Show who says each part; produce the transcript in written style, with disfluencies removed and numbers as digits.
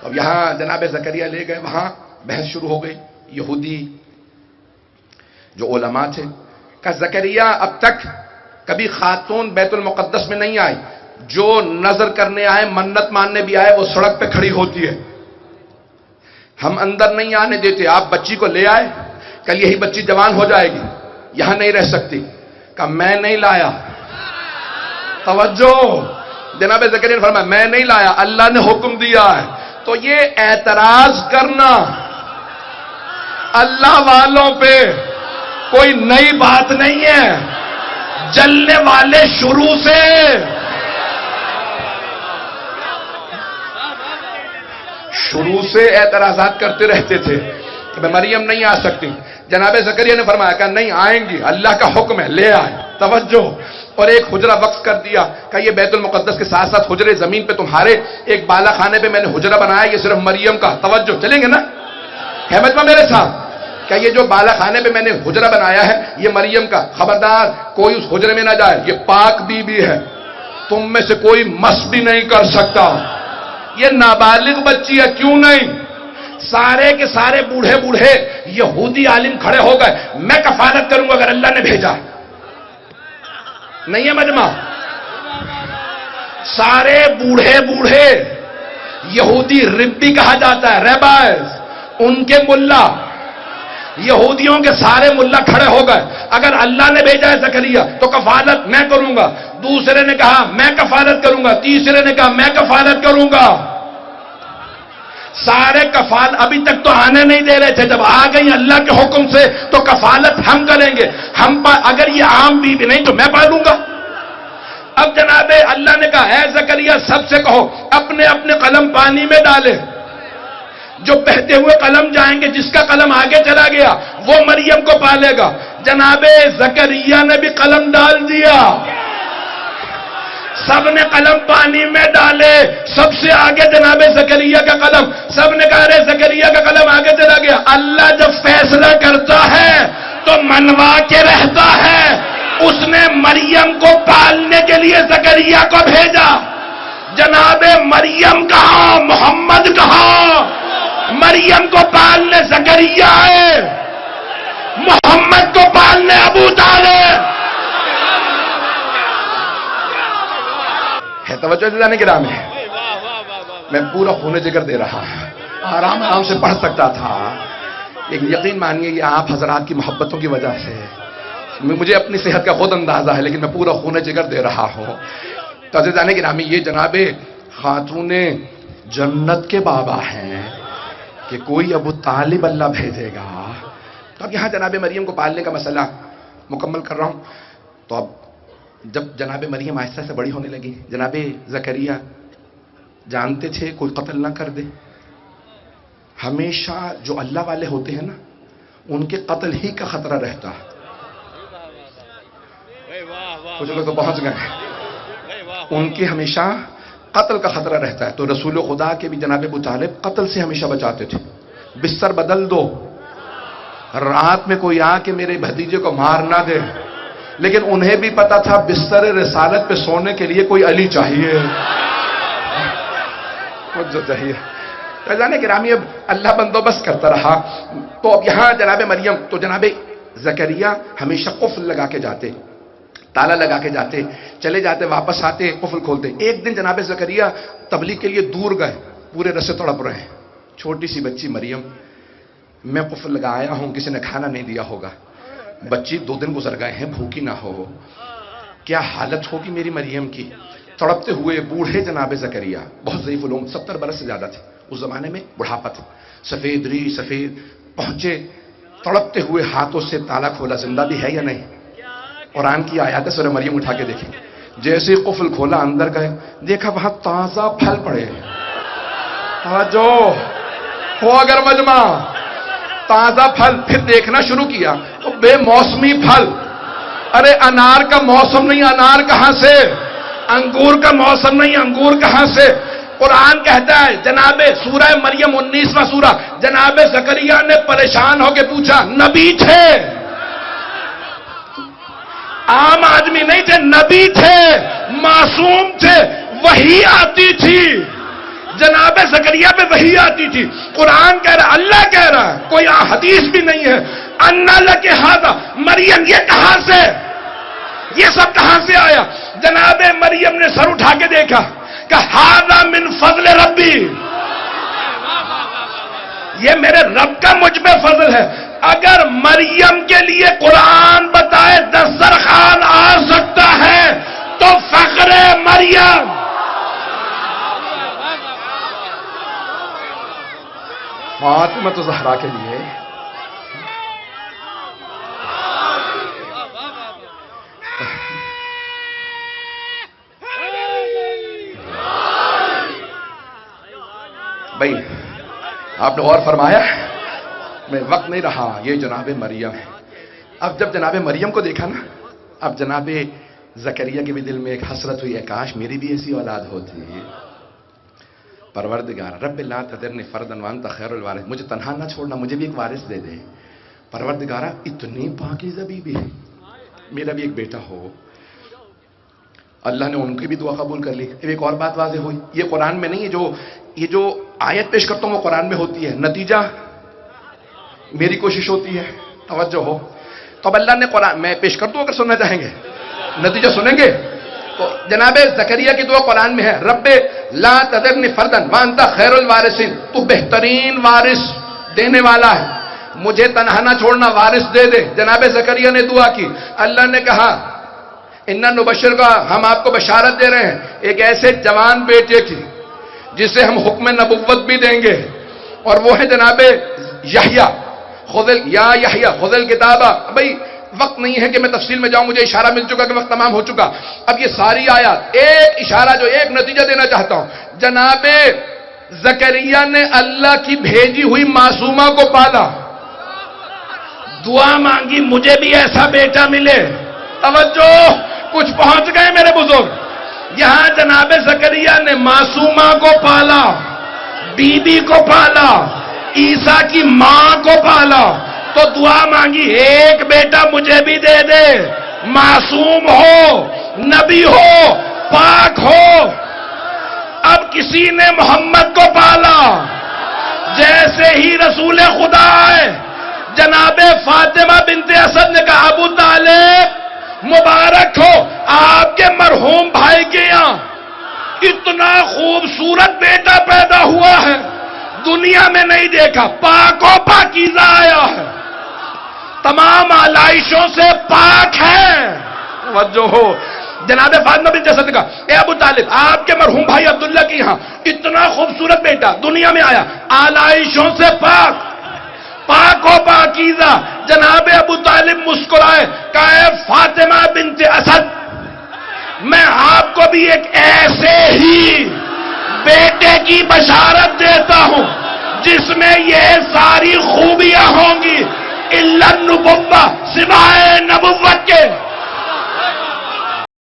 Speaker 1: اب یہاں جناب زکریا لے گئے، وہاں بحث شروع ہو گئی. یہودی جو علماء تھے کہ زکریا اب تک کبھی خاتون بیت المقدس میں نہیں آئی، جو نظر کرنے آئے، منت ماننے بھی آئے، وہ سڑک پہ کھڑی ہوتی ہے، ہم اندر نہیں آنے دیتے. آپ بچی کو لے آئے، کل یہی بچی جوان ہو جائے گی، یہاں نہیں رہ سکتی. کہ میں نہیں لایا. توجہ، جناب زکریا نے فرمایا میں نہیں لایا، اللہ نے حکم دیا ہے. تو یہ اعتراض کرنا اللہ والوں پہ کوئی نئی بات نہیں ہے. جلنے والے شروع سے اعتراضات کرتے رہتے تھے کہ مریم نہیں آ سکتی. جناب زکریا نے فرمایا کہ نہیں آئیں گی، اللہ کا حکم ہے، لے آئے. توجہ، اور ایک حجرہ وقف کر دیا کہ یہ بیت المقدس کے ساتھ ساتھ حجرے زمین پہ تمہارے ایک بالا خانے پہ میں نے حجرہ بنایا، یہ صرف مریم کا. توجہ، چلیں گے نا؟ ہے مجمع میرے ساتھ کہ یہ جو بالا خانے پہ میں نے حجرہ بنایا ہے یہ مریم کا. خبردار کوئی اس حجرے میں نہ جائے، یہ پاک بی بی ہے، تم میں سے کوئی مس بھی نہیں کر سکتا. یہ نابالغ بچی ہے، کیوں نہیں؟ سارے کے سارے بوڑھے بوڑھے یہودی عالم کھڑے ہو گئے، میں کفالت کروں گا اگر اللہ نے بھیجا. نہیں ہے مجمع؟ سارے بوڑھے بوڑھے یہودی ربی کہا جاتا ہے، ریبائز، ان کے ملا، یہودیوں کے سارے ملا کھڑے ہو گئے. اگر اللہ نے بھیجا ہے زکریا تو کفالت میں کروں گا. دوسرے نے کہا میں کفالت کروں گا، تیسرے نے کہا میں کفالت کروں گا. سارے کفالت ابھی تک تو آنے نہیں دے رہے تھے، جب آ گئی اللہ کے حکم سے تو کفالت ہم کریں گے. اگر یہ عام بیوی نہیں تو میں پالوں گا. اب جناب اللہ نے کہا اے زکریا سب سے کہو اپنے اپنے قلم پانی میں ڈالے. جو بہتے ہوئے قلم جائیں گے، جس کا قلم آگے چلا گیا وہ مریم کو پالے گا. جناب زکریا نے بھی قلم ڈال دیا، سب نے قلم پانی میں ڈالے، سب سے آگے جناب زکریا کا قلم. سب نے کہا رے زکریا کا قلم آگے چلا گیا. اللہ جب فیصلہ کرتا ہے تو منوا کے رہتا ہے. اس نے مریم کو پالنے کے لیے زکریا کو بھیجا. جناب مریم کہاں، محمد کہاں؟ مریم کو پالنے زکریا آئے، محمد کو پالنے ابو طالب. ہے توجہ جانے کے نام ہے. میں پورا خون جگر دے رہا ہوں، آرام سے پڑھ سکتا تھا، لیکن یقین مانیے یہ آپ حضرات کی محبتوں کی وجہ سے مجھے اپنی صحت کا خود اندازہ ہے، لیکن میں پورا خون جگر دے رہا ہوں. تو جانے کے نام یہ جناب خاتون جنت کے بابا ہیں کہ کوئی ابو طالب اللہ بھیجے گا. تو اب یہاں جناب مریم کو پالنے کا مسئلہ مکمل کر رہا ہوں. تو اب جب جناب مریم آہستہ سے بڑی ہونے لگی، جناب زکریا جانتے تھے کوئی قتل نہ کر دے. ہمیشہ جو اللہ والے ہوتے ہیں نا ان کے قتل ہی کا خطرہ رہتا ہے. کچھ لوگ تو پہنچ گئے، ان کے ہمیشہ قتل کا خطرہ رہتا ہے. تو رسول خدا کے بھی جناب ابو طالب قتل سے ہمیشہ بچاتے تھے. بستر بدل دو، رات میں کوئی آ کے میرے بھتیجے کو مار نہ دے. لیکن انہیں بھی پتا تھا بستر رسالت پہ سونے کے لیے کوئی علی چاہیے، کچھ جو چاہیے. جانے گرامی اب اللہ بندوبست کرتا رہا. تو اب یہاں جناب مریم، تو جناب زکریا ہمیشہ قفل لگا کے جاتے، تالا لگا کے جاتے، چلے جاتے، واپس آتے، قفل کھولتے. ایک دن جناب زکریا تبلیغ کے لیے دور گئے، پورے رسے تڑپ رہے ہیں. چھوٹی سی بچی مریم، میں قفل لگا آیا ہوں، کسی نے کھانا نہیں دیا ہوگا، بچی 2 دن گزر گئے ہیں، بھوکی نہ ہو، کیا حالت ہوگی میری مریم کی. تڑپتے ہوئے بوڑھے جناب زکریا، بہت ضعیف العمر، 70 برس سے زیادہ تھے اس زمانے میں، بڑھاپا تھا، سفید ری سفید، پہنچے تڑپتے ہوئے، ہاتھوں سے تالا کھولا، زندہ بھی ہے یا نہیں. قرآن کی آیات ہے، سورہ مریم اٹھا کے دیکھیں. جیسے قفل کھولا اندر گئے، دیکھا وہاں تازہ پھل پڑے. جو ہو اگر مجمع تازہ پھل، پھر دیکھنا شروع کیا تو بے موسمی پھل. ارے انار کا موسم نہیں، انار کہاں سے؟ انگور کا موسم نہیں، انگور کہاں سے؟ قرآن کہتا ہے جناب سورہ مریم 19واں سورہ، جناب زکریا نے پریشان ہو کے پوچھا، نبی تھے، عام آدمی نہیں تھے، نبی تھے، معصوم تھے، وحی آتی تھی. جناب زکریا پہ وحی آتی تھی، قرآن کہہ رہا ہے، اللہ کہہ رہا ہے، کوئی حدیث بھی نہیں ہے، انا لک ھذا، مریم یہ کہاں سے، یہ سب کہاں سے آیا؟ جناب مریم نے سر اٹھا کے دیکھا کہ ھذا من فضل ربی، یہ میرے رب کا مجھ پہ فضل ہے۔ اگر مریم کے لیے قرآن بتائے دسترخوان آ سکتا ہے تو فخر مریم، فاطمہ زہرا کے لیے بھائی آپ نے غور فرمایا، میں وقت نہیں رہا، یہ جناب مریم ہے۔ اب جب جناب مریم کو دیکھا نا، اب جناب زکریا کے بھی دل میں ایک حسرت ہوئی، کاش میری بھی ایسی اولاد ہوتی۔ پروردگار رب لا تذرنی فردا وانت خیر الوارث، مجھے تنہا نہ چھوڑنا، مجھے بھی ایک وارث دے دے۔ پروردگارا اتنی پاکیزہ بیوی ہے، میرا بھی ایک بیٹا ہو۔ اللہ نے ان کی بھی دعا قبول کر لی۔ ایک اور بات واضح ہوئی، یہ قرآن میں نہیں ہے، یہ جو آیت پیش کرتا ہوں وہ قرآن میں ہوتی ہے، نتیجہ میری کوشش ہوتی ہے، توجہ ہو۔ تو اب اللہ نے قرآن میں پیش کرتا ہوں، اگر سننا چاہیں گے نتیجہ سنیں گے تو جناب زکریا کی دعا قرآن میں ہے، رب لا تذرنی فردا وانت خیر الوارثین، تو بہترین وارث دینے والا ہے، مجھے تنہا نہ چھوڑنا، وارث دے دے۔ جناب زکریا نے دعا کی، اللہ نے کہا انا نبشر کا، ہم آپ کو بشارت دے رہے ہیں ایک ایسے جوان بیٹے کی جسے ہم حکم نبوت بھی دیں گے، اور وہ ہے جناب یحییٰ، یا یحییٰ خذ الکتاب۔ بھائی وقت نہیں ہے کہ میں تفصیل میں جاؤں، مجھے اشارہ مل چکا کہ وقت تمام ہو چکا۔ اب یہ ساری آیات ایک اشارہ، جو ایک نتیجہ دینا چاہتا ہوں، جناب زکریا نے اللہ کی بھیجی ہوئی معصومہ کو پالا، دعا مانگی مجھے بھی ایسا بیٹا ملے۔ توجہ، کچھ پہنچ گئے میرے بزرگ۔ یہاں جناب زکریا نے معصومہ کو پالا، بی بی کو پالا، عیسیٰ کی ماں کو پالا، تو دعا مانگی ایک بیٹا مجھے بھی دے دے، معصوم ہو، نبی ہو، پاک ہو۔ اب کسی نے محمد کو پالا، جیسے ہی رسول خدا آئے، جناب فاطمہ بنت اسد نے کہا ابو طالب مبارک ہو، آپ کے مرحوم بھائی کے یہاں اتنا خوبصورت بیٹا پیدا ہوا ہے، دنیا میں نہیں دیکھا، پاک و پاکیزہ آیا ہے، تمام آلائشوں سے پاک ہے۔ توجہ ہو، جناب فاطمہ بنت اسد نے کہا اے ابو طالب، آپ کے مرحوم بھائی عبداللہ کے یہاں اتنا خوبصورت بیٹا دنیا میں آیا، آلائشوں سے پاک، پاک و پاکیزہ۔ جناب ابو طالب مسکرائے، کہا اے فاطمہ بنت اسد، میں آپ کو بھی ایک ایسے ہی بیٹے کی بشارت دیتا ہوں جس میں یہ ساری خوبیاں ہوں گی، الا النبوہ، سوائے نبوت کے۔